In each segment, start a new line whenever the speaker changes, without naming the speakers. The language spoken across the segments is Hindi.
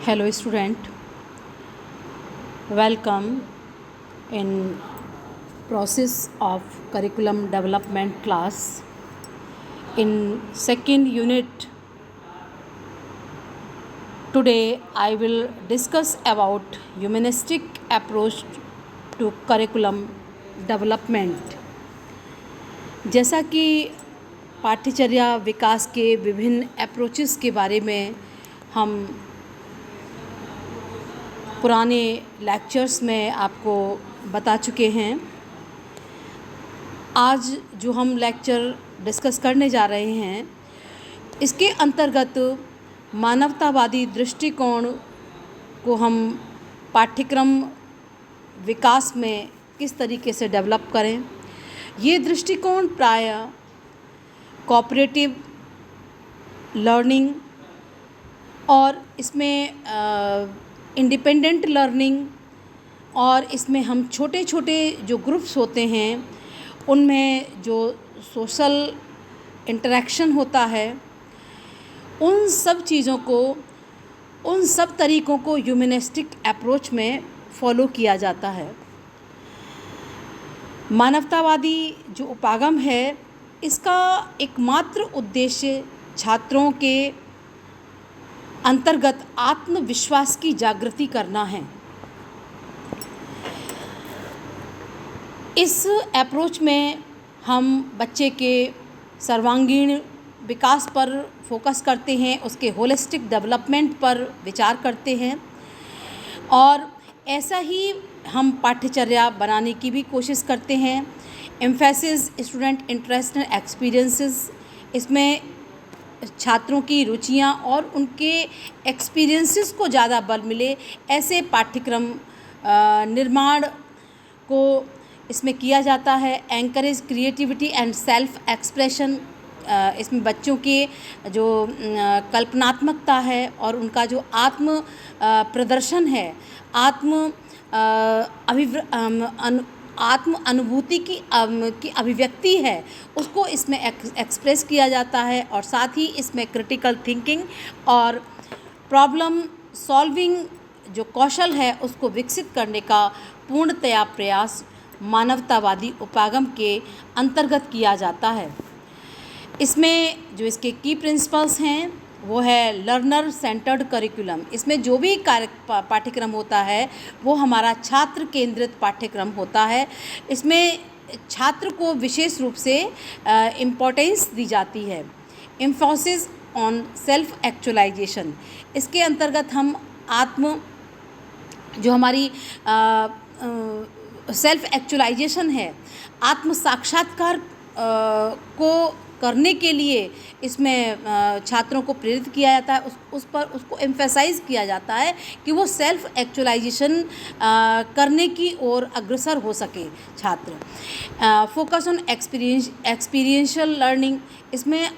Hello student, welcome in process of curriculum development class. In second unit today I will discuss about humanistic approach to curriculum development. जैसा कि पाठ्यचर्या विकास के विभिन्न अप्रोचेस के बारे में हम पुराने लेक्चर्स में आपको बता चुके हैं, आज जो हम लेक्चर डिस्कस करने जा रहे हैं इसके अंतर्गत मानवतावादी दृष्टिकोण को हम पाठ्यक्रम विकास में किस तरीके से डेवलप करें। ये दृष्टिकोण प्रायः कोऑपरेटिव लर्निंग और इसमें इंडिपेंडेंट लर्निंग और इसमें हम छोटे छोटे जो ग्रुप्स होते हैं उनमें जो सोशल इंटरेक्शन होता है उन सब चीज़ों को, उन सब तरीक़ों को ह्यूमनिस्टिक अप्रोच में फॉलो किया जाता है। मानवतावादी जो उपागम है इसका एकमात्र उद्देश्य छात्रों के अंतर्गत आत्मविश्वास की जागृति करना है। इस अप्रोच में हम बच्चे के सर्वांगीण विकास पर फोकस करते हैं, उसके होलिस्टिक डेवलपमेंट पर विचार करते हैं और ऐसा ही हम पाठ्यचर्या बनाने की भी कोशिश करते हैं। Emphasis student interest and experiences, इसमें छात्रों की रुचियां और उनके एक्सपीरियंसेस को ज़्यादा बल मिले ऐसे पाठ्यक्रम निर्माण को इसमें किया जाता है। Encourage creativity and self expression, इसमें बच्चों के जो कल्पनात्मकता है और उनका जो आत्म प्रदर्शन है, आत्म अनुभूति की अभिव्यक्ति है, उसको इसमें एक्सप्रेस किया जाता है और साथ ही इसमें क्रिटिकल थिंकिंग और प्रॉब्लम सॉल्विंग जो कौशल है उसको विकसित करने का पूर्णतया प्रयास मानवतावादी उपागम के अंतर्गत किया जाता है। इसमें जो इसके की प्रिंसिपल्स हैं वो है लर्नर सेंटर्ड करिकुलम। इसमें जो भी पाठ्यक्रम होता है वो हमारा छात्र केंद्रित पाठ्यक्रम होता है। इसमें छात्र को विशेष रूप से इम्पोर्टेंस दी जाती है। एम्फोसिस ऑन सेल्फ एक्चुअलाइजेशन, इसके अंतर्गत हम जो हमारी सेल्फ एक्चुअलाइजेशन है, आत्म साक्षात्कार को करने के लिए इसमें छात्रों को प्रेरित किया जाता है। उसको एम्फेसाइज किया जाता है कि वो सेल्फ एक्चुअलाइजेशन करने की ओर अग्रसर हो सके छात्र। फोकस ऑन एक्सपीरियंशियल लर्निंग, इसमें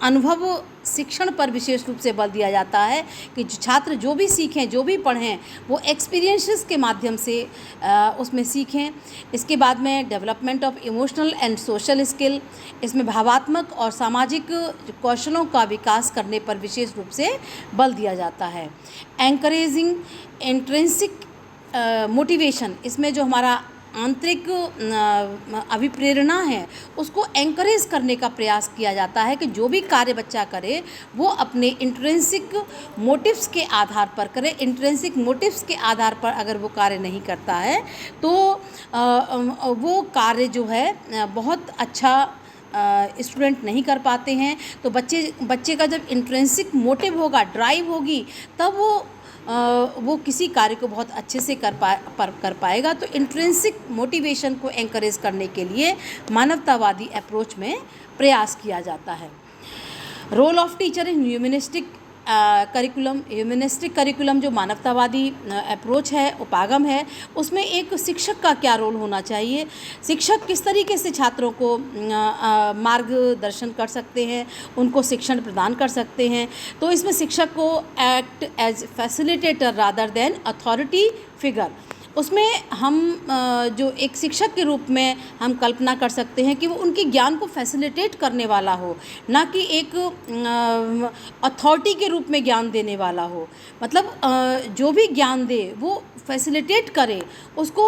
अनुभव शिक्षण पर विशेष रूप से बल दिया जाता है कि छात्र जो भी सीखें, जो भी पढ़ें, वो एक्सपीरियंसेस के माध्यम से उसमें सीखें। इसके बाद में development of emotional and social skill, इसमें भावात्मक और सामाजिक कौशलों का विकास करने पर विशेष रूप से बल दिया जाता है। एंकरेजिंग इंट्रिंसिक मोटिवेशन, इसमें जो हमारा आंतरिक अभिप्रेरणा है उसको एंकरेज करने का प्रयास किया जाता है कि जो भी कार्य बच्चा करे वो अपने इंट्रिंसिक मोटिव्स के आधार पर करे। इंट्रिंसिक मोटिव्स के आधार पर अगर वो कार्य नहीं करता है तो वो कार्य जो है बहुत अच्छा स्टूडेंट नहीं कर पाते हैं। तो बच्चे का जब इंट्रिंसिक मोटिव होगा, ड्राइव होगी, तब वो किसी कार्य को बहुत अच्छे से कर पाएगा। तो इंट्रिंसिक मोटिवेशन को एंकरेज करने के लिए मानवतावादी अप्रोच में प्रयास किया जाता है। Role of teacher in humanistic curriculum, humanistic curriculum जो मानवतावादी अप्रोच है, उपागम है, उसमें एक शिक्षक का क्या रोल होना चाहिए, शिक्षक किस तरीके से छात्रों को मार्गदर्शन कर सकते हैं, उनको शिक्षण प्रदान कर सकते हैं। तो इसमें शिक्षक को act as facilitator rather than authority figure, उसमें हम जो एक शिक्षक के रूप में हम कल्पना कर सकते हैं कि वो उनके ज्ञान को फैसिलिटेट करने वाला हो, ना कि एक अथॉरिटी के रूप में ज्ञान देने वाला हो। मतलब जो भी ज्ञान दे वो फैसिलिटेट करे, उसको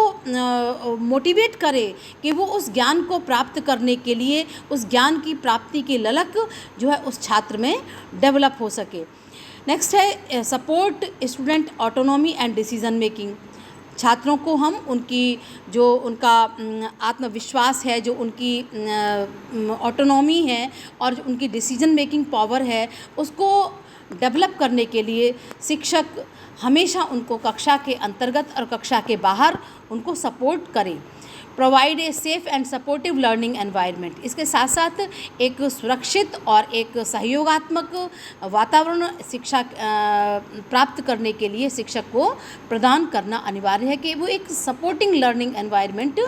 मोटिवेट करे कि वो उस ज्ञान को प्राप्त करने के लिए उस ज्ञान की प्राप्ति की ललक जो है उस छात्र में डेवलप हो सके। नेक्स्ट है support student autonomy and decision making. छात्रों को हम उनकी जो उनका आत्मविश्वास है, जो उनकी ऑटोनॉमी है और जो उनकी डिसीजन मेकिंग पावर है, उसको डेवलप करने के लिए शिक्षक हमेशा उनको कक्षा के अंतर्गत और कक्षा के बाहर उनको सपोर्ट करें। Provide a safe and supportive learning environment. इसके साथ साथ एक सुरक्षित और एक सहयोगात्मक वातावरण शिक्षा प्राप्त करने के लिए शिक्षक को प्रदान करना अनिवार्य है कि वो एक सपोर्टिंग लर्निंग एनवायरनमेंट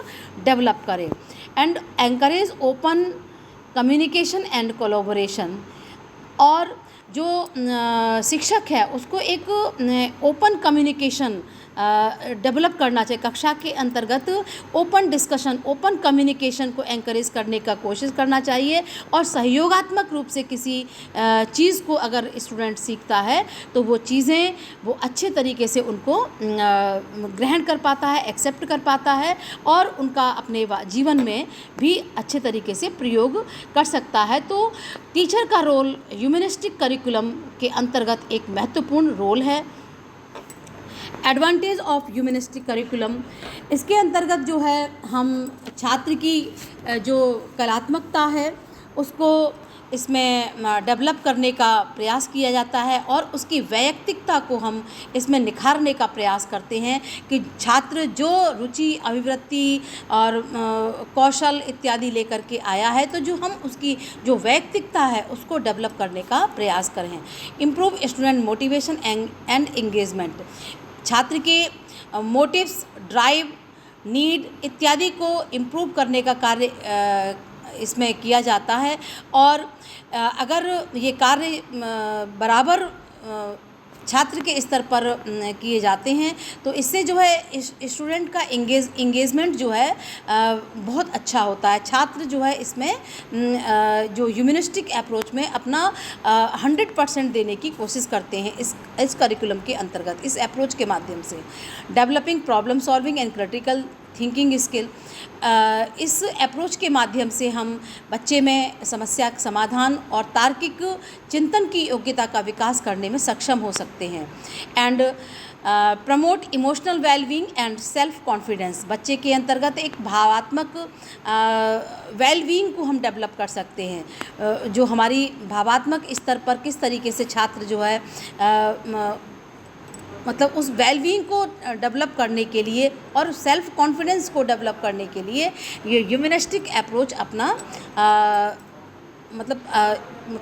डेवलप करे। And encourage open communication and collaboration. और जो शिक्षक है उसको एक ओपन कम्युनिकेशन डेवलप करना चाहिए। कक्षा के अंतर्गत ओपन डिस्कशन, ओपन कम्युनिकेशन को एनकरेज करने का कोशिश करना चाहिए। और सहयोगात्मक रूप से किसी चीज़ को अगर स्टूडेंट सीखता है तो वो चीज़ें वो अच्छे तरीके से उनको ग्रहण कर पाता है, एक्सेप्ट कर पाता है और उनका अपने जीवन में भी अच्छे तरीके से प्रयोग कर सकता है। तो टीचर का रोल ह्यूमनिस्टिक करिकुलम के अंतर्गत एक महत्वपूर्ण रोल है। एडवांटेज ऑफ ह्यूमनिस्टिक करिकुलम, इसके अंतर्गत जो है हम छात्र की जो कलात्मकता है उसको इसमें डेवलप करने का प्रयास किया जाता है और उसकी वैयक्तिकता को हम इसमें निखारने का प्रयास करते हैं कि छात्र जो रुचि, अभिवृत्ति और कौशल इत्यादि लेकर के आया है तो जो हम उसकी जो वैयक्तिकता है उसको डेवलप करने का प्रयास करें। Improve student motivation and engagement. छात्र के मोटिव्स, ड्राइव, नीड इत्यादि को इम्प्रूव करने का कार्य इसमें किया जाता है। और अगर ये कार्य बराबर छात्र के स्तर पर किए जाते हैं तो इससे जो है स्टूडेंट का इंगेजमेंट जो है बहुत अच्छा होता है। छात्र जो है इसमें जो ह्यूमनिस्टिक अप्रोच में अपना 100% देने की कोशिश करते हैं इस करिकुलम के अंतर्गत, इस अप्रोच के माध्यम से। Developing problem solving and critical thinking skill. इस अप्रोच के माध्यम से हम बच्चे में समस्या समाधान और तार्किक चिंतन की योग्यता का विकास करने में सक्षम हो सकते हैं। And promote emotional wellbeing and self confidence. बच्चे के अंतर्गत एक भावात्मक वेलबींग को हम डेवलप कर सकते हैं। जो हमारी भावात्मक स्तर पर किस तरीके से छात्र जो है मतलब उस वेलबींग को डेवलप करने के लिए और सेल्फ कॉन्फिडेंस को डेवलप करने के लिए ये ह्यूमनिस्टिक अप्रोच अपना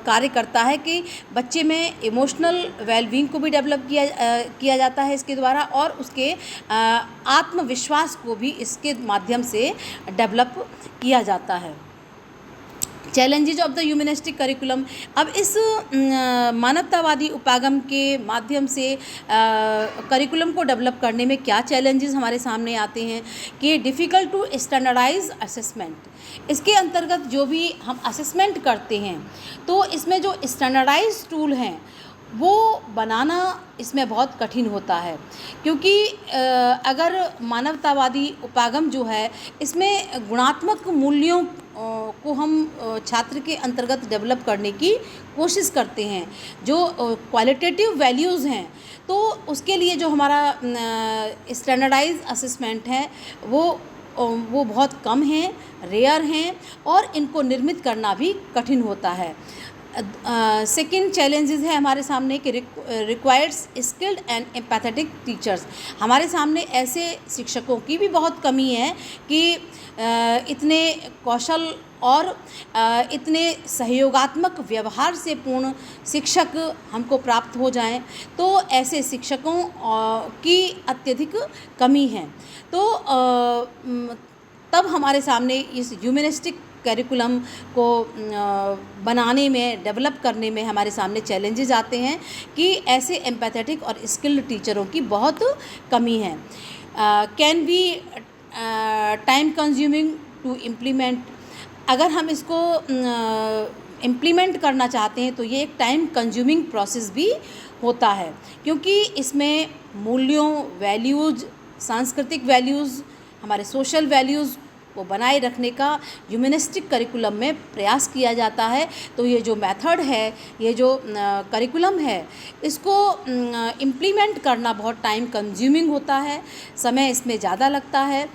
कार्य करता है कि बच्चे में इमोशनल वेलबींग को भी डेवलप किया जाता है इसके द्वारा और उसके आत्मविश्वास को भी इसके माध्यम से डेवलप किया जाता है। Challenges of the humanistic curriculum. अब इस मानवतावादी उपागम के माध्यम से करिकुलम को डेवलप करने में क्या चैलेंजेस हमारे सामने आते हैं कि डिफ़िकल्ट टू स्टैंडर्डाइज असेसमेंट। इसके अंतर्गत जो भी हम असेसमेंट करते हैं तो इसमें जो स्टैंडर्डाइज टूल हैं वो बनाना इसमें बहुत कठिन होता है, क्योंकि अगर मानवतावादी उपागम जो है इसमें गुणात्मक मूल्यों को हम छात्र के अंतर्गत डेवलप करने की कोशिश करते हैं, जो क्वालिटेटिव वैल्यूज़ हैं, तो उसके लिए जो हमारा स्टैंडर्डाइज असेसमेंट है वो बहुत कम हैं, रेयर हैं और इनको निर्मित करना भी कठिन होता है। सेकेंड चैलेंजेस है हमारे सामने कि रिक्वायर्ड्स स्किल्ड एंड एम्पैथेटिक टीचर्स। हमारे सामने ऐसे शिक्षकों की भी बहुत कमी है कि इतने कौशल और इतने सहयोगात्मक व्यवहार से पूर्ण शिक्षक हमको प्राप्त हो जाएं, तो ऐसे शिक्षकों की अत्यधिक कमी है। तो तब हमारे सामने इस ह्यूमनिस्टिक करिकुलम को बनाने में, डेवलप करने में हमारे सामने चैलेंजेस आते हैं कि ऐसे एम्पैथेटिक और स्किल्ड टीचरों की बहुत कमी है। Can be time consuming to implement. अगर हम इसको इम्प्लीमेंट करना चाहते हैं तो ये एक टाइम कंज्यूमिंग प्रोसेस भी होता है, क्योंकि इसमें मूल्यों, वैल्यूज़, सांस्कृतिक वैल्यूज़, हमारे सोशल वैल्यूज़ को बनाए रखने का ह्यूमनिस्टिक करिकुलम में प्रयास किया जाता है। तो ये जो मेथड है, ये जो करिकुलम है, इसको इम्प्लीमेंट करना बहुत टाइम कंज्यूमिंग होता है, समय इसमें ज़्यादा लगता है।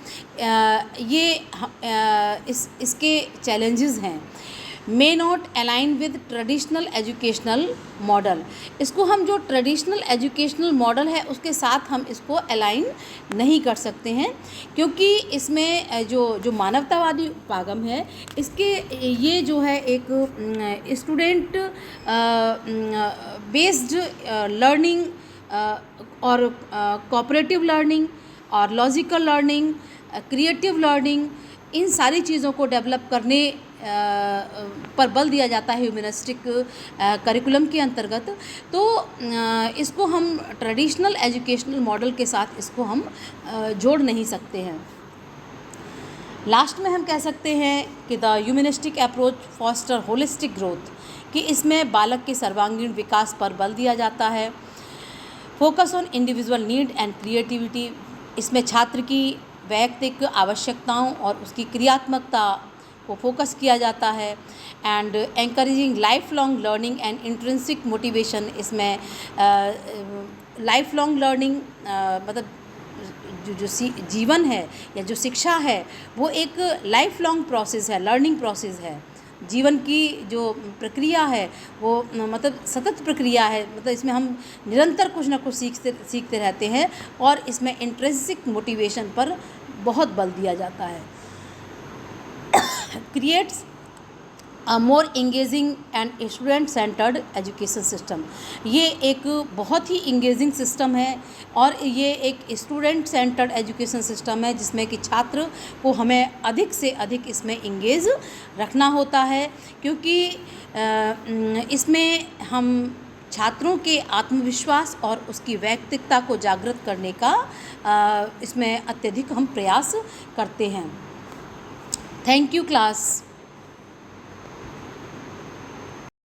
इसके चैलेंजेस हैं। May not align with traditional educational model. इसको हम जो ट्रेडिशनल एजुकेशनल मॉडल है उसके साथ हम इसको अलाइन नहीं कर सकते हैं, क्योंकि इसमें जो मानवतावादी उपागम है, इसके ये जो है एक स्टूडेंट बेस्ड लर्निंग और कोऑपरेटिव लर्निंग और लॉजिकल लर्निंग, क्रिएटिव लर्निंग, इन सारी चीज़ों को डेवलप करने पर बल दिया जाता है ह्यूमनिस्टिक करिकुलम के अंतर्गत। तो इसको हम ट्रेडिशनल एजुकेशनल मॉडल के साथ इसको हम जोड़ नहीं सकते हैं। लास्ट में हम कह सकते हैं कि the humanistic approach foster holistic growth, कि इसमें बालक के सर्वांगीण विकास पर बल दिया जाता है। Focus on individual need and creativity, इसमें छात्र की वैयक्तिक आवश्यकताओं और उसकी क्रियात्मकता को फोकस किया जाता है। And encouraging life long learning and intrinsic motivation, इसमें लाइफ लॉन्ग लर्निंग मतलब जो जीवन है या जो शिक्षा है वो एक लाइफ लॉन्ग प्रोसेस है, लर्निंग प्रोसेस है। जीवन की जो प्रक्रिया है वो मतलब सतत प्रक्रिया है, मतलब इसमें हम निरंतर कुछ ना कुछ सीखते रहते हैं, और इसमें इंट्रिंसिक मोटिवेशन पर बहुत बल दिया जाता है। Creates a more engaging and student centred education system, ये एक बहुत ही इंगेजिंग सिस्टम है और ये एक स्टूडेंट सेंटर्ड एजुकेशन सिस्टम है, जिसमें कि छात्र को हमें अधिक से अधिक इसमें इंगेज रखना होता है, क्योंकि इसमें हम छात्रों के आत्मविश्वास और उसकी व्यक्तित्वता को जागृत करने का इसमें अत्यधिक हम प्रयास करते हैं। Thank you class.